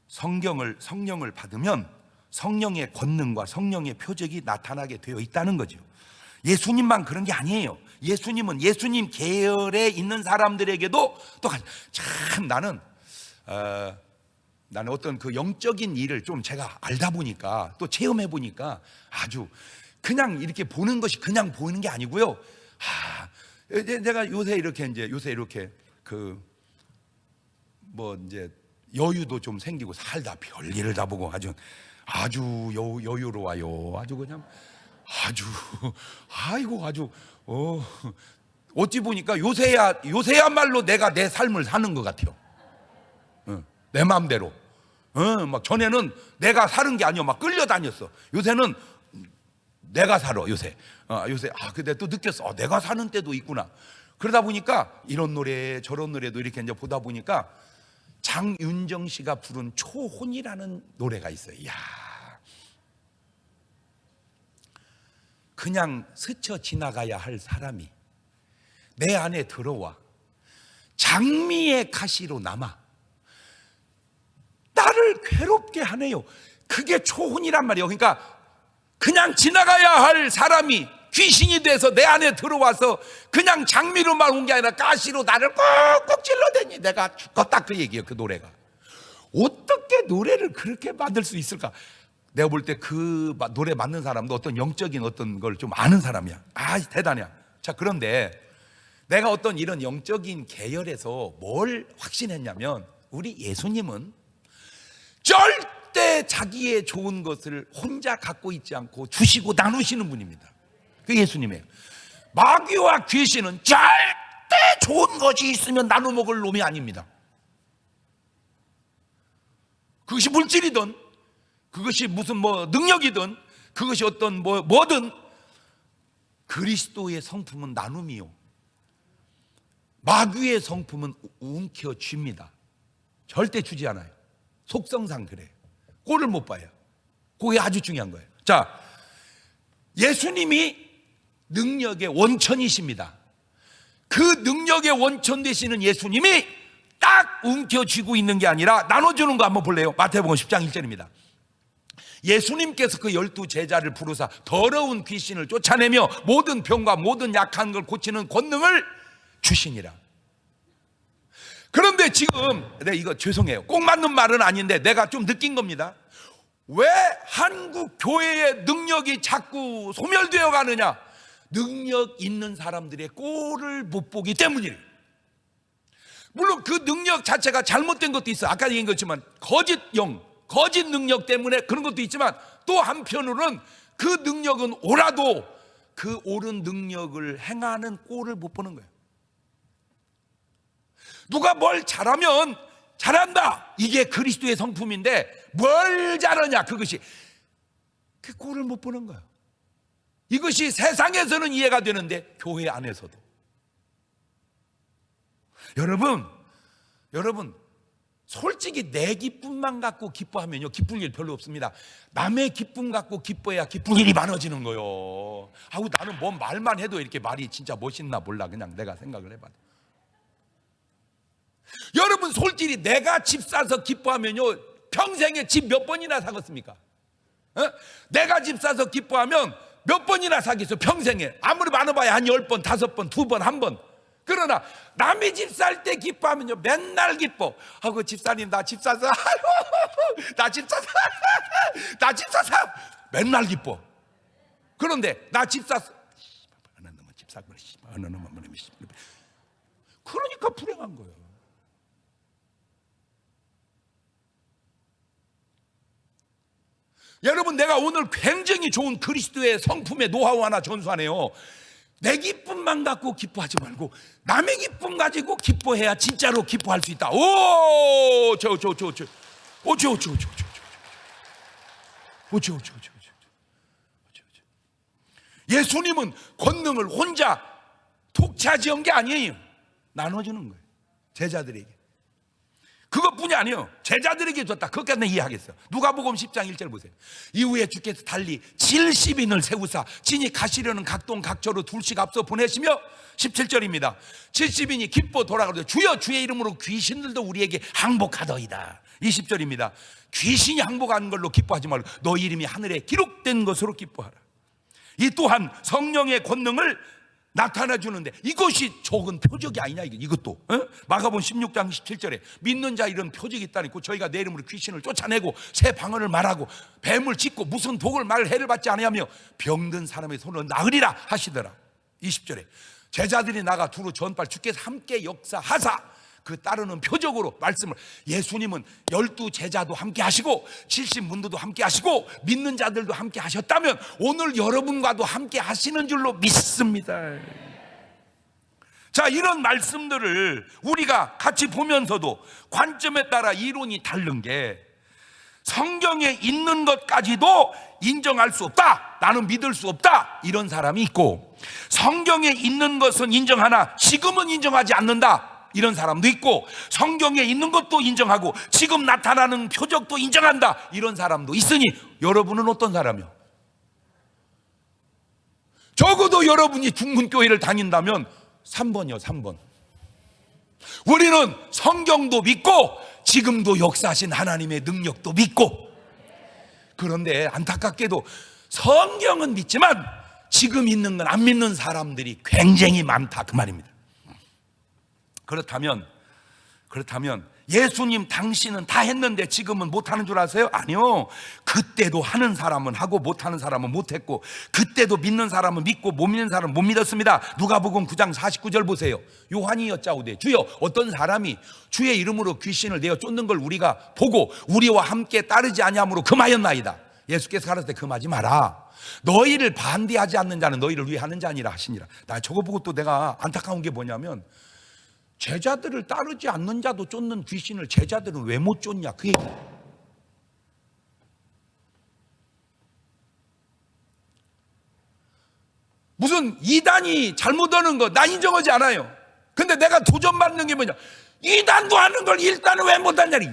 성령을 받으면 성령의 권능과 성령의 표적이 나타나게 되어 있다는 거죠. 예수님만 그런 게 아니에요. 예수님은 예수님 계열에 있는 사람들에게도 똑같이. 참 나는 어떤 그 영적인 일을 좀 제가 알다 보니까, 또 체험해 보니까 아주 그냥 이렇게 보는 것이 그냥 보이는 게 아니고요. 내가 요새 이렇게 이제 여유도 좀 생기고 살다 별일을 다 보고 아주 여유로워요. 어찌 보니까 요새야말로 내가 내 삶을 사는 것 같아요. 내 마음대로. 막 전에는 내가 사는 게 아니야, 막 끌려다녔어. 요새는 내가 살아. 요새 근데 또 느꼈어. 내가 사는 때도 있구나. 그러다 보니까 이런 노래 저런 노래도 이렇게 이제 보다 보니까 장윤정 씨가 부른 초혼이라는 노래가 있어요. 이야, 그냥 스쳐 지나가야 할 사람이 내 안에 들어와 장미의 가시로 남아 나를 괴롭게 하네요. 그게 초혼이란 말이에요. 그러니까 그냥 지나가야 할 사람이 귀신이 돼서 내 안에 들어와서 그냥 장미로만 온 게 아니라 가시로 나를 꾹꾹 찔러대니 내가 죽겠다, 그 얘기예요. 그 노래가 어떻게 노래를 그렇게 만들 수 있을까? 내가 볼 때 그 노래 만든 사람도 어떤 영적인 어떤 걸 좀 아는 사람이야. 대단해. 자, 그런데 내가 어떤 이런 영적인 계열에서 뭘 확신했냐면, 우리 예수님은 절대 자기의 좋은 것을 혼자 갖고 있지 않고 주시고 나누시는 분입니다. 그 예수님이에요. 마귀와 귀신은 절대 좋은 것이 있으면 나눠 먹을 놈이 아닙니다. 그것이 물질이든 그것이 무슨 능력이든 그것이 어떤 뭐든 그리스도의 성품은 나눔이요, 마귀의 성품은 움켜쥡니다. 절대 주지 않아요. 속성상 그래요. 꼴을 못 봐요. 그게 아주 중요한 거예요. 자, 예수님이 능력의 원천이십니다. 그 능력의 원천 되시는 예수님이 딱 움켜쥐고 있는 게 아니라 나눠주는 거 한번 볼래요? 마태복음 10장 1절입니다. 예수님께서 그 12 제자를 부르사 더러운 귀신을 쫓아내며 모든 병과 모든 약한 걸 고치는 권능을 주시니라. 그런데 지금 이거 죄송해요, 꼭 맞는 말은 아닌데 내가 좀 느낀 겁니다. 왜 한국 교회의 능력이 자꾸 소멸되어 가느냐? 능력 있는 사람들의 꼴을 못 보기 때문이에요. 물론 그 능력 자체가 잘못된 것도 있어. 아까 얘기한 것지만 거짓 능력 때문에 그런 것도 있지만, 또 한편으로는 그 능력은 옳아도 그 옳은 능력을 행하는 꼴을 못 보는 거예요. 누가 뭘 잘하면 잘한다, 이게 그리스도의 성품인데 뭘 잘하냐, 그것이 그 꼴을 못 보는 거예요. 이것이 세상에서는 이해가 되는데 교회 안에서도. 여러분 솔직히 내 기쁨만 갖고 기뻐하면요, 기쁠 일 별로 없습니다. 남의 기쁨 갖고 기뻐해야 기쁠 일이 많아지는 거예요. 나는 뭔 말만 해도 이렇게 말이 진짜 멋있나 몰라. 그냥 내가 생각을 해봐도. 여러분 솔직히 내가 집 사서 기뻐하면요, 평생에 집 몇 번이나 사겠습니까? 내가 집 사서 기뻐하면 몇 번이나 사겠어, 평생에. 아무리 많아봐야 한 10번, 5번, 2번, 1번. 그러나 남의 집 살 때 기뻐하면요, 맨날 기뻐. 집사님 나 집 사서 나 집 사서 나 집 사서 맨날 기뻐. 그런데 나 집 사서 집 사고 그러니까 불행한 거예요. 여러분, 내가 오늘 굉장히 좋은 그리스도의 성품의 노하우 하나 전수하네요. 내 기쁨만 갖고 기뻐하지 말고 남의 기쁨 가지고 기뻐해야 진짜로 기뻐할 수 있다. 예수님은 권능을 혼자 독차지한 게 아니에요. 나눠주는 거예요, 제자들에게. 그것뿐이 아니에요. 제자들에게 줬다. 그것까지 내가 이해하겠어요. 누가복음 10장 1절 보세요. 이후에 주께서 달리 70인을 세우사 진이 가시려는 각동 각처로 둘씩 앞서 보내시며, 17절입니다. 70인이 기뻐 돌아가되 주여 주의 이름으로 귀신들도 우리에게 항복하더이다. 20절입니다. 귀신이 항복하는 걸로 기뻐하지 말고 너희 이름이 하늘에 기록된 것으로 기뻐하라. 이 또한 성령의 권능을 나타나 주는데 이것이 적은 표적이 아니냐, 이것도. 마가복음 16장 17절에 믿는 자 이런 표적이 있다니까. 저희가 내 이름으로 귀신을 쫓아내고 새 방언을 말하고 뱀을 짚고 무슨 독을 말 해를 받지 아니하며 병든 사람의 손을 나으리라 하시더라. 20절에 제자들이 나가 두루 전발 주께서 함께 역사하사 그 따르는 표적으로 말씀을. 예수님은 12 제자도 함께 하시고 70문도도 함께 하시고 믿는 자들도 함께 하셨다면 오늘 여러분과도 함께 하시는 줄로 믿습니다. 자, 이런 말씀들을 우리가 같이 보면서도 관점에 따라 이론이 다른 게, 성경에 있는 것까지도 인정할 수 없다, 나는 믿을 수 없다, 이런 사람이 있고, 성경에 있는 것은 인정하나 지금은 인정하지 않는다, 이런 사람도 있고, 성경에 있는 것도 인정하고 지금 나타나는 표적도 인정한다, 이런 사람도 있으니 여러분은 어떤 사람이요? 적어도 여러분이 중문교회를 다닌다면 3번이요 3번. 우리는 성경도 믿고 지금도 역사하신 하나님의 능력도 믿고, 그런데 안타깝게도 성경은 믿지만 지금 있는 건 안 믿는 사람들이 굉장히 많다, 그 말입니다. 그렇다면 예수님 당신은 다 했는데 지금은 못하는 줄 아세요? 아니요, 그때도 하는 사람은 하고 못하는 사람은 못했고, 그때도 믿는 사람은 믿고 못 믿는 사람은 못 믿었습니다. 누가복음 9장 49절 보세요. 요한이 여짜오되 주여 어떤 사람이 주의 이름으로 귀신을 내어 쫓는 걸 우리가 보고 우리와 함께 따르지 아니함으로 금하였나이다. 예수께서 가라사대 금하지 마라. 너희를 반대하지 않는 자는 너희를 위해 하는 자니라 하시니라. 나 저거 보고 또 내가 안타까운 게 뭐냐면, 제자들을 따르지 않는 자도 쫓는 귀신을 제자들은 왜 못 쫓냐, 그 얘기. 무슨 이단이 잘못하는 거 나 인정하지 않아요. 근데 내가 도전받는 게 뭐냐, 이단도 하는 걸 1단은 왜 못하냐니.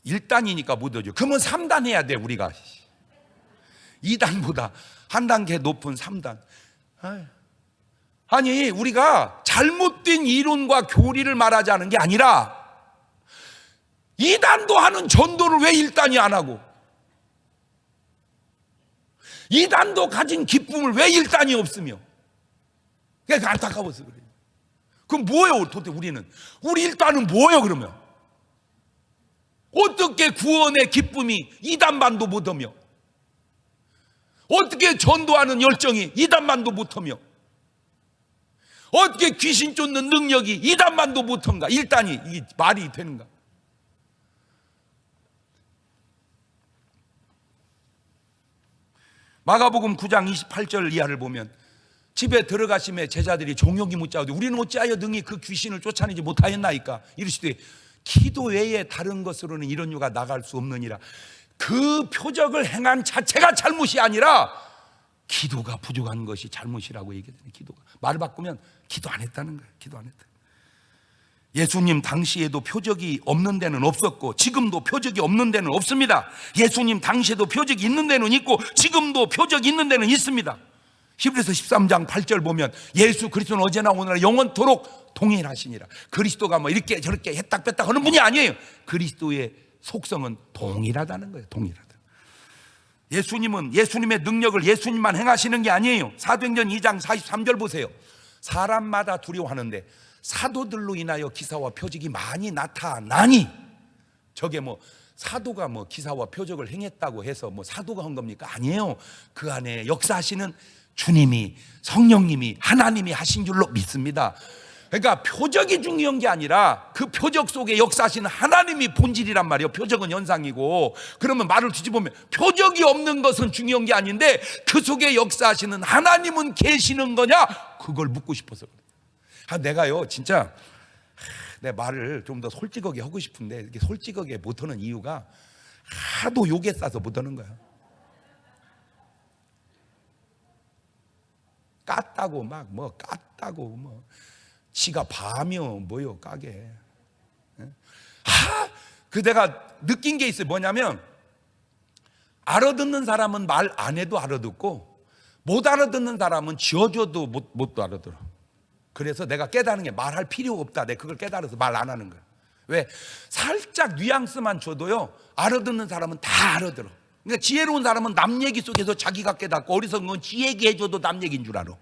1단이니까 못하죠. 그러면 3단 해야 돼, 우리가. 2단보다 한 단계 높은 3단. 아니, 우리가 잘못된 이론과 교리를 말하자는 게 아니라 2단도 하는 전도를 왜 1단이 안 하고, 2단도 가진 기쁨을 왜 1단이 없으며, 그러니까 안타까워서 그래요. 그럼 뭐예요 도대체 우리는? 우리 1단은 뭐예요 그러면? 어떻게 구원의 기쁨이 2단만도 못하며, 어떻게 전도하는 열정이 2단만도 못하며, 어떻게 귀신 쫓는 능력이 2단만도 못한가? 1단이 이게 말이 되는가? 마가복음 9장 28절 이하를 보면, 집에 들어가심에 제자들이 종용이 묻자오되 우리는 어찌하여 능히 그 귀신을 쫓아내지 못하였나이까? 이르시되 기도 외에 다른 것으로는 이런 유가 나갈 수 없느니라. 그 표적을 행한 자체가 잘못이 아니라 기도가 부족한 것이 잘못이라고 얘기하잖아요. 기도가. 말을 바꾸면 기도 안 했다는 거예요. 기도 안 했다. 예수님 당시에도 표적이 없는 데는 없었고 지금도 표적이 없는 데는 없습니다. 예수님 당시에도 표적이 있는 데는 있고 지금도 표적이 있는 데는 있습니다. 히브리서 13장 8절 보면 예수 그리스도는 어제나 오늘나 영원토록 동일하시니라. 그리스도가 뭐 이렇게 저렇게 했딱 뺐딱 하는 분이 아니에요. 그리스도의 속성은 동일하다는 거예요. 동일하다. 예수님은 예수님의 능력을 예수님만 행하시는 게 아니에요. 사도행전 2장 43절 보세요. 사람마다 두려워하는데 사도들로 인하여 기사와 표적이 많이 나타나니, 저게 뭐 사도가 뭐 기사와 표적을 행했다고 해서 뭐 사도가 한 겁니까? 아니에요. 그 안에 역사하시는 주님이, 성령님이, 하나님이 하신 줄로 믿습니다. 그러니까 표적이 중요한 게 아니라 그 표적 속에 역사하시는 하나님이 본질이란 말이에요. 표적은 현상이고. 그러면 말을 뒤집으면 표적이 없는 것은 중요한 게 아닌데 그 속에 역사하시는 하나님은 계시는 거냐? 그걸 묻고 싶어서 그래요. 내가요 진짜 내 말을 좀 더 솔직하게 하고 싶은데 이렇게 솔직하게 못하는 이유가 하도 욕에 싸서 못하는 거야. 깠다고 막 뭐 깠다고 뭐 지가 봐며 뭐요 까게. 그 내가 느낀 게 있어요. 뭐냐면 알아듣는 사람은 말 안 해도 알아듣고 못 알아듣는 사람은 지어줘도 못 알아들어. 그래서 내가 깨달은 게 말할 필요가 없다. 내가 그걸 깨달아서 말 안 하는 거야. 왜? 살짝 뉘앙스만 줘도요 알아듣는 사람은 다 알아들어. 그러니까 지혜로운 사람은 남 얘기 속에서 자기가 깨닫고, 어리석은 건 지 얘기해줘도 남 얘기인 줄 알아.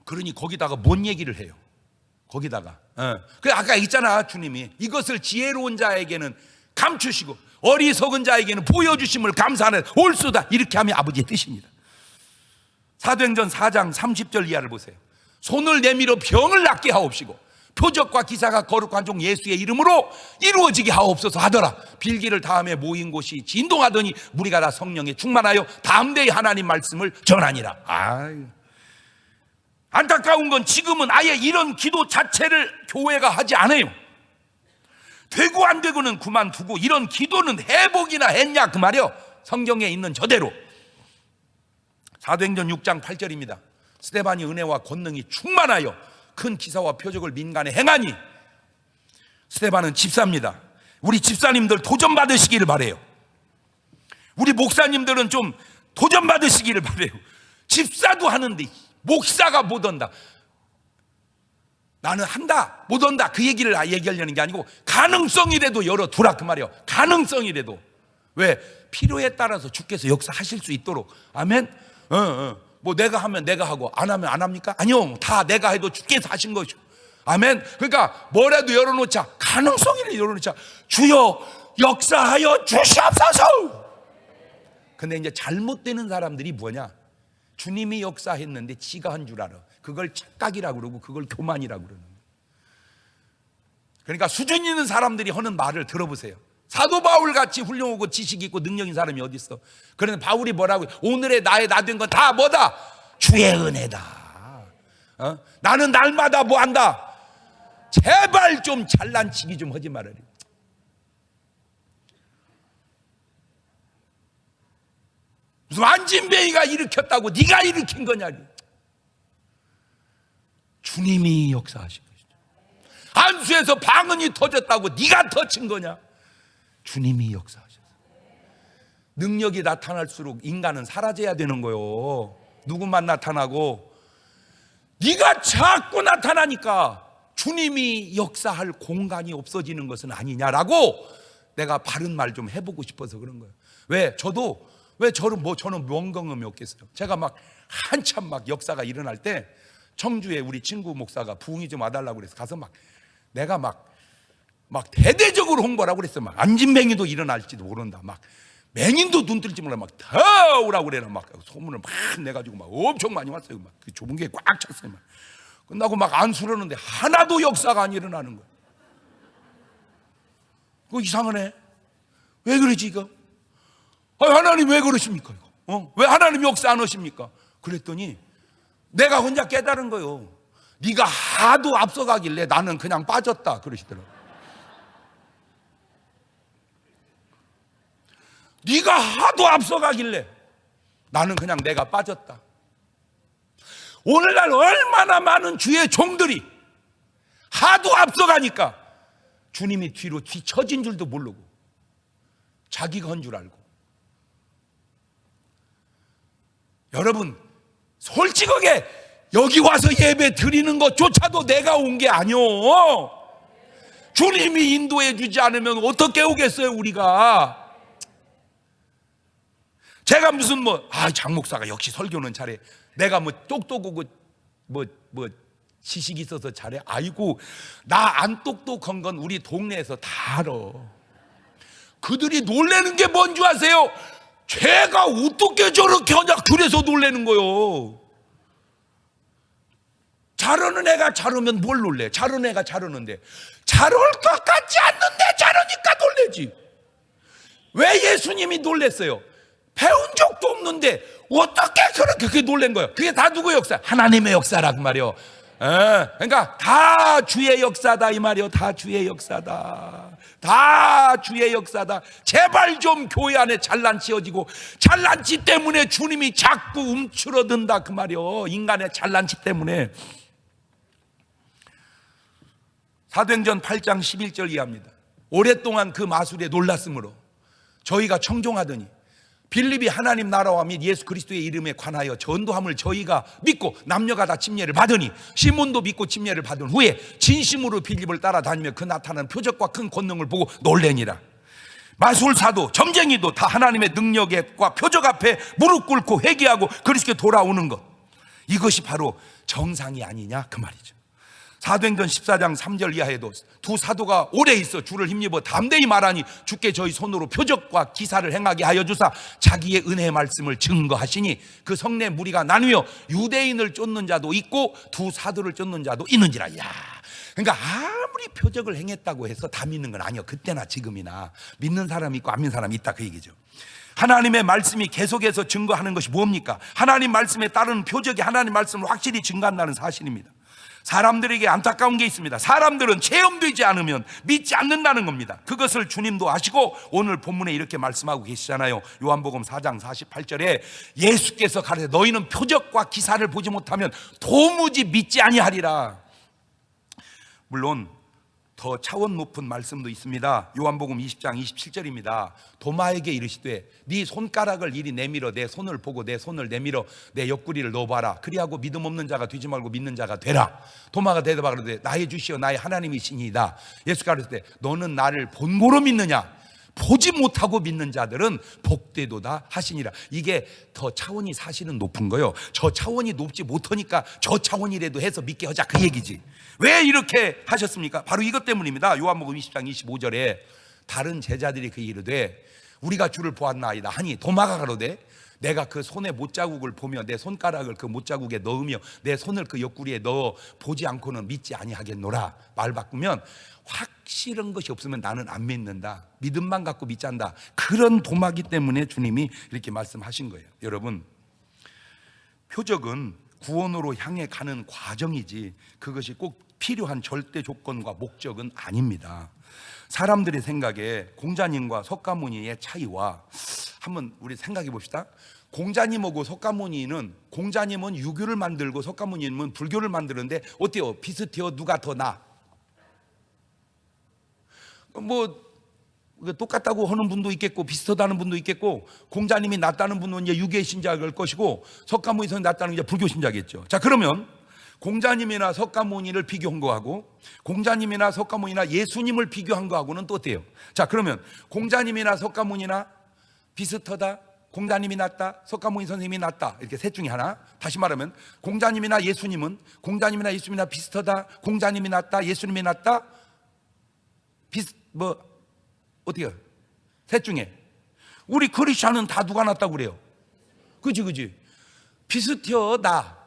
그러니 거기다가 뭔 얘기를 해요? 거기다가 그래 아까 있잖아, 주님이 이것을 지혜로운 자에게는 감추시고 어리석은 자에게는 보여주심을 감사하는 올수다, 이렇게 하면 아버지의 뜻입니다. 사도행전 4장 30절 이하를 보세요. 손을 내밀어 병을 낫게 하옵시고 표적과 기사가 거룩한 종 예수의 이름으로 이루어지게 하옵소서 하더라. 빌기를 다음에 모인 곳이 진동하더니 무리가 다 성령에 충만하여 담대히 하나님 말씀을 전하니라. 안타까운 건 지금은 아예 이런 기도 자체를 교회가 하지 않아요. 되고 안 되고는 그만두고 이런 기도는 해보기나 했냐 그 말이요. 성경에 있는 저대로. 사도행전 6장 8절입니다. 스데반이 은혜와 권능이 충만하여 큰 기사와 표적을 민간에 행하니. 스데반은 집사입니다. 우리 집사님들 도전 받으시기를 바래요. 우리 목사님들은 좀 도전 받으시기를 바래요. 집사도 하는데 목사가 못 한다. 나는 한다 못 한다 그 얘기를 얘기하려는 게 아니고 가능성이라도 열어두라 그 말이에요. 가능성이라도. 왜? 필요에 따라서 주께서 역사하실 수 있도록. 아멘. 뭐 내가 하면 내가 하고 안 하면 안 합니까? 아니요, 다 내가 해도 주께서 하신 것이고. 아멘. 그러니까 뭐라도 열어놓자. 가능성을 열어놓자. 주여 역사하여 주시옵소서. 근데 이제 잘못되는 사람들이 뭐냐? 주님이 역사했는데 지가 한 줄 알아. 그걸 착각이라고 그러고 그걸 교만이라고 그러는 거예요. 그러니까 수준 있는 사람들이 하는 말을 들어보세요. 사도 바울 같이 훌륭하고 지식 있고 능력 있는 사람이 어디 있어? 그런데 바울이 뭐라고? 오늘의 나의 나 된 건 다 뭐다? 주의 은혜다. 나는 날마다 뭐 한다? 제발 좀 잘난치기 좀 하지 말아라. 무슨 안진뱅이가 일으켰다고 네가 일으킨 거냐? 주님이 역사하신 것이죠. 안수에서 방언이 터졌다고 네가 터친 거냐? 주님이 역사하셨어요. 능력이 나타날수록 인간은 사라져야 되는 거요. 누구만 나타나고 네가 자꾸 나타나니까 주님이 역사할 공간이 없어지는 것은 아니냐라고 내가 바른 말 좀 해보고 싶어서 그런 거예요. 왜? 저는 뭔 경험이 없겠어요. 제가 막 한참 막 역사가 일어날 때 청주에 우리 친구 목사가 부흥이 좀 와달라고 그래서 가서 내가 막 대대적으로 홍보하라고 그랬어. 막 안진뱅이도 일어날지도 모른다. 막 맹인도 눈 뜰지 몰라. 막 더 오라고 그래라. 막 소문을 막 내가지고 막 엄청 많이 왔어요. 막 그 좁은 게 꽉 찼어요. 막 끝나고 막 안수러는데 하나도 역사가 안 일어나는 거야. 그거 이상하네. 왜 그러지 이거? 하나님 왜 그러십니까 이거? 왜 하나님 역사 안 하십니까? 그랬더니 내가 혼자 깨달은 거요. 네가 하도 앞서가길래 나는 그냥 빠졌다 그러시더라고. 네가 하도 앞서가길래 나는 그냥 내가 빠졌다. 오늘날 얼마나 많은 주의 종들이 하도 앞서가니까 주님이 뒤로 뒤처진 줄도 모르고 자기가 한 줄 알고. 여러분 솔직하게 여기 와서 예배 드리는 것조차도 내가 온 게 아니오. 주님이 인도해 주지 않으면 어떻게 오겠어요 우리가. 제가 무슨 장 목사가 역시 설교는 잘해. 내가 똑똑하고 지식이 있어서 잘해. 아이고 나 안 똑똑한 건 우리 동네에서 다 알아. 그들이 놀라는 게 뭔지 아세요? 걔가 어떻게 저렇게 하냐 그래서 놀라는 거요. 잘하는 애가 잘하면 뭘 놀래? 잘하는 애가 잘하는데 잘할 것 같지 않는데 잘하니까 놀래지. 왜 예수님이 놀랬어요? 배운 적도 없는데 어떻게 그렇게 놀란 거예요? 그게 다 누구의 역사? 하나님의 역사라 그 말이요. 그러니까 다 주의 역사다 이 말이요. 다 주의 역사다. 다 주의 역사다. 제발 좀 교회 안에 잘난치어지고 잘난치 때문에 주님이 자꾸 움츠러든다 그 말이요. 인간의 잘난치 때문에. 사도행전 8장 11절 이하입니다. 오랫동안 그 마술에 놀랐으므로 저희가 청종하더니 빌립이 하나님 나라와 및 예수 그리스도의 이름에 관하여 전도함을 저희가 믿고 남녀가 다 침례를 받으니 시몬도 믿고 침례를 받은 후에 진심으로 빌립을 따라다니며 그 나타나는 표적과 큰 권능을 보고 놀래니라. 마술사도 점쟁이도 다 하나님의 능력과 표적 앞에 무릎 꿇고 회개하고 그리스도께 돌아오는 것, 이것이 바로 정상이 아니냐 그 말이죠. 사도행전 14장 3절 이하에도 두 사도가 오래 있어 주를 힘입어 담대히 말하니 주께 저희 손으로 표적과 기사를 행하게 하여 주사 자기의 은혜의 말씀을 증거하시니 그 성내 무리가 나누어 유대인을 쫓는 자도 있고 두 사도를 쫓는 자도 있는지라. 야, 그러니까 아무리 표적을 행했다고 해서 다 믿는 건 아니에요. 그때나 지금이나 믿는 사람이 있고 안 믿는 사람이 있다, 그 얘기죠. 하나님의 말씀이 계속해서 증거하는 것이 뭡니까? 하나님 말씀에 따르는 표적이 하나님 말씀을 확실히 증거한다는 사실입니다. 사람들에게 안타까운 게 있습니다. 사람들은 체험되지 않으면 믿지 않는다는 겁니다. 그것을 주님도 아시고 오늘 본문에 이렇게 말씀하고 계시잖아요. 요한복음 4장 48절에 예수께서 가르쳐 너희는 표적과 기사를 보지 못하면 도무지 믿지 아니하리라. 물론 더 차원 높은 말씀도 있습니다. 요한복음 20장 27절입니다. 도마에게 이르시되 네 손가락을 이리 내밀어 내 손을 보고 내 손을 내밀어 내 옆구리를 넣어봐라. 그리하고 믿음 없는 자가 되지 말고 믿는 자가 되라. 도마가 대답하되 나의 주시오 나의 하나님이시니이다. 예수가 그랬을 때 너는 나를 본고로 믿느냐? 보지 못하고 믿는 자들은 복되도다 하시니라. 이게 더 차원이 사실은 높은 거요. 저 차원이 높지 못하니까 저 차원이라도 해서 믿게 하자, 그 얘기지. 왜 이렇게 하셨습니까? 바로 이것 때문입니다. 요한복음 20장 25절에 다른 제자들이 그 이르되 우리가 주를 보았나이다 하니 도마가 가로되 내가 그 손의 못자국을 보며 내 손가락을 그 못자국에 넣으며 내 손을 그 옆구리에 넣어 보지 않고는 믿지 아니하겠노라. 말 바꾸면 확실한 것이 없으면 나는 안 믿는다, 믿음만 갖고 믿지 않는다, 그런 도마기 때문에 주님이 이렇게 말씀하신 거예요. 여러분, 표적은 구원으로 향해 가는 과정이지 그것이 꼭 필요한 절대 조건과 목적은 아닙니다. 사람들의 생각에 공자님과 석가모니의 차이와 한번 우리 생각해 봅시다. 공자님하고 석가모니는, 공자님은 유교를 만들고 석가모니는 불교를 만드는데 어때요? 비슷해요? 누가 더 나아? 뭐 똑같다고 하는 분도 있겠고 비슷하다는 분도 있겠고, 공자님이 낫다는 분은 이제 유교 신자일 것이고 석가모니 선생이 낫다는 게 불교 신자겠죠. 자, 그러면 공자님이나 석가모니를 비교한 거하고 공자님이나 석가모니나 예수님을 비교한 거하고는 또 어때요? 자, 그러면 공자님이나 석가모니나 비슷하다, 공자님이 낫다, 석가모니 선생님이 낫다, 이렇게 셋 중에 하나. 다시 말하면 공자님이나 예수님은, 공자님이나 예수님이나 비슷하다, 공자님이 낫다, 예수님이 낫다, 어떻게 해요? 셋 중에 우리 크리스찬은 다 누가 낫다고 그래요? 그지? 비슷하다.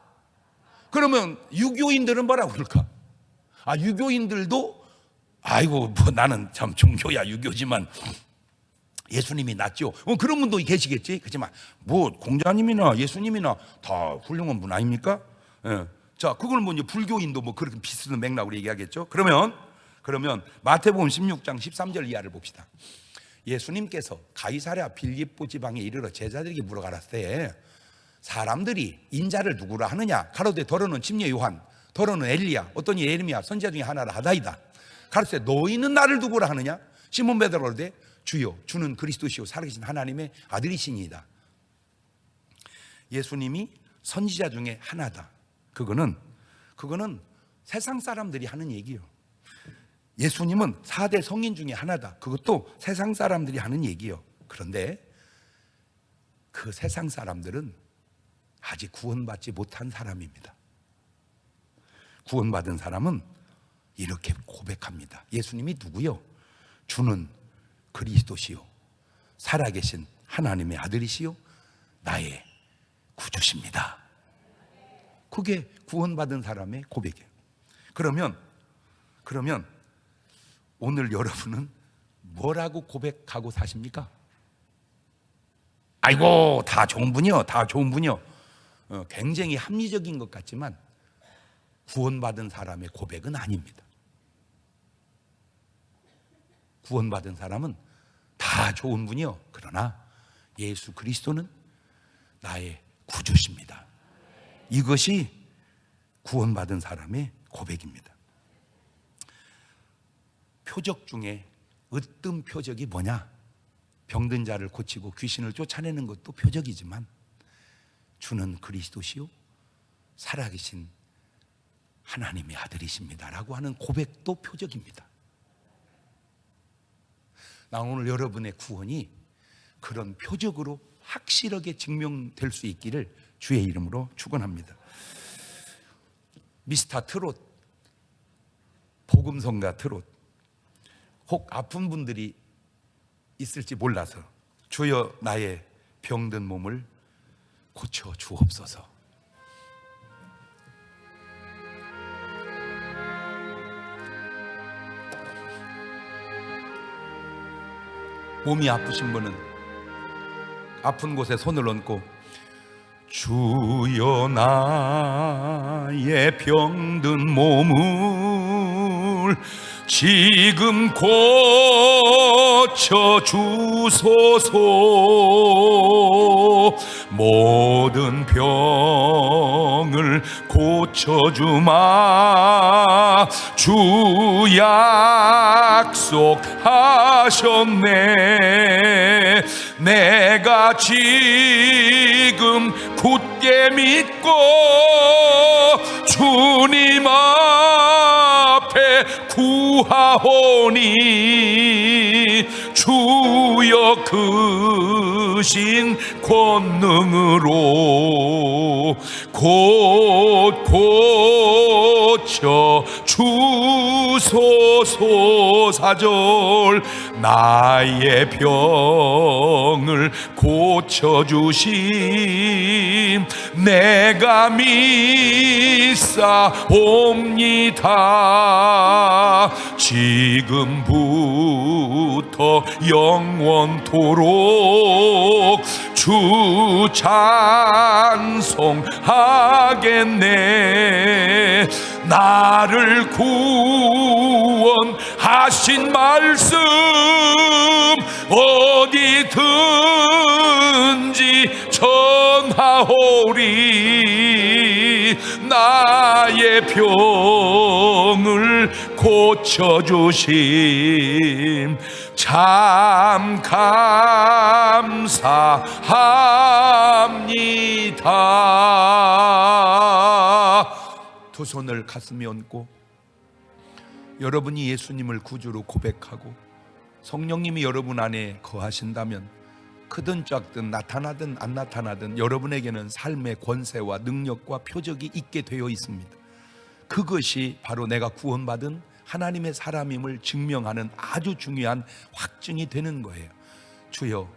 그러면 유교인들은 뭐라고 그럴까? 유교인들도 아이고 뭐 나는 참 종교야 유교지만 예수님이 낫죠. 그런 분도 계시겠지. 그렇지만 뭐 공자님이나 예수님이나 다 훌륭한 분 아닙니까? 예. 자, 그걸 뭐 이제 불교인도 뭐 그렇게 비슷한 맥락으로 얘기하겠죠. 그러면 마태복음 16장 13절 이하를 봅시다. 예수님께서 가이사랴 빌립보 지방에 이르러 제자들에게 물어가라되 사람들이 인자를 누구라 하느냐? 가로되 더러는 침례 요한, 더러는 엘리야, 어떤 이 예레미야 선지자 중에 하나라 하다이다. 가로되 너희는 나를 누구라 하느냐? 시몬 베드로가 그러되 주여 주는 그리스도시요 살아계신 하나님의 아들이시니이다. 예수님이 선지자 중에 하나다. 그거는 세상 사람들이 하는 얘기예요. 예수님은 4대 성인 중에 하나다. 그것도 세상 사람들이 하는 얘기예요. 그런데 그 세상 사람들은 아직 구원받지 못한 사람입니다. 구원받은 사람은 이렇게 고백합니다. 예수님이 누구요? 주는 그리스도시요 살아계신 하나님의 아들이시요 나의 구주십니다. 그게 구원받은 사람의 고백이에요. 그러면 오늘 여러분은 뭐라고 고백하고 사십니까? 아이고 다 좋은 분이요, 다 좋은 분이요. 굉장히 합리적인 것 같지만 구원받은 사람의 고백은 아닙니다. 구원받은 사람은 다 좋은 분이요, 그러나 예수 그리스도는 나의 구주십니다. 이것이 구원받은 사람의 고백입니다. 표적 중에 으뜸 표적이 뭐냐? 병든 자를 고치고 귀신을 쫓아내는 것도 표적이지만 주는 그리스도시요 살아계신 하나님의 아들이십니다라고 하는 고백도 표적입니다. 나 오늘 여러분의 구원이 그런 표적으로 확실하게 증명될 수 있기를 주의 이름으로 축원합니다. 미스터 트롯, 복음성가 트롯, 혹 아픈 분들이 있을지 몰라서 주여 나의 병든 몸을 고쳐 주옵소서. 몸이 아프신 분은 아픈 곳에 손을 얹고 주여 나의 병든 몸을 지금 고쳐주소서. 모든 병을 고쳐주마 주 약속하셨네. 내가 지금 굳게 믿고 주님 앞에 구하오니 주여 크신 권능으로 곧 고쳐 주소서. 4절 나의 병을 고쳐주심 내가 믿사옵니다. 지금부터 영원토록 주 찬송하겠네. 나를 구원하신 말씀 어디든지 전하오리. 나의 병을 고쳐주심 참 감사합니다. 두 손을 가슴에 얹고 여러분이 예수님을 구주로 고백하고 성령님이 여러분 안에 거하신다면 크든 작든 나타나든 안 나타나든 여러분에게는 삶의 권세와 능력과 표적이 있게 되어 있습니다. 그것이 바로 내가 구원받은 하나님의 사람임을 증명하는 아주 중요한 확증이 되는 거예요. 주여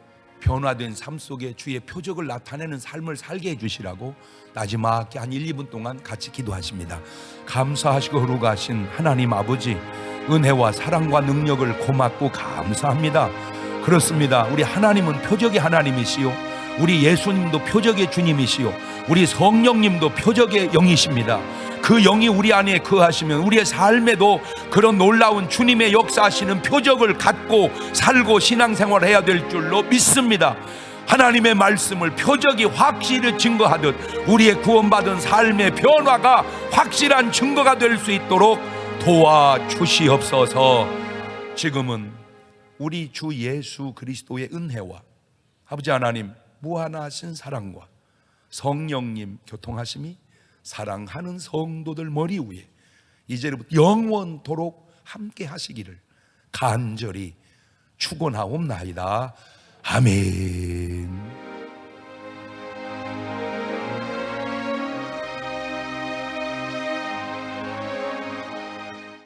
변화된 삶 속에 주의 표적을 나타내는 삶을 살게 해주시라고 나지막히 한 1, 2분 동안 같이 기도하십니다. 감사하시고 거룩하신 하나님 아버지, 은혜와 사랑과 능력을 고맙고 감사합니다. 그렇습니다. 우리 하나님은 표적의 하나님이시요, 우리 예수님도 표적의 주님이시요, 우리 성령님도 표적의 영이십니다. 그 영이 우리 안에 거하시면 우리의 삶에도 그런 놀라운 주님의 역사하시는 표적을 갖고 살고 신앙생활을 해야 될 줄로 믿습니다. 하나님의 말씀을 표적이 확실히 증거하듯 우리의 구원받은 삶의 변화가 확실한 증거가 될 수 있도록 도와주시옵소서. 지금은 우리 주 예수 그리스도의 은혜와 아버지 하나님 무한하신 사랑과 성령님 교통하심이 사랑하는 성도들 머리 위에 이제부터 영원토록 함께 하시기를 간절히 축원하옵나이다. 아멘.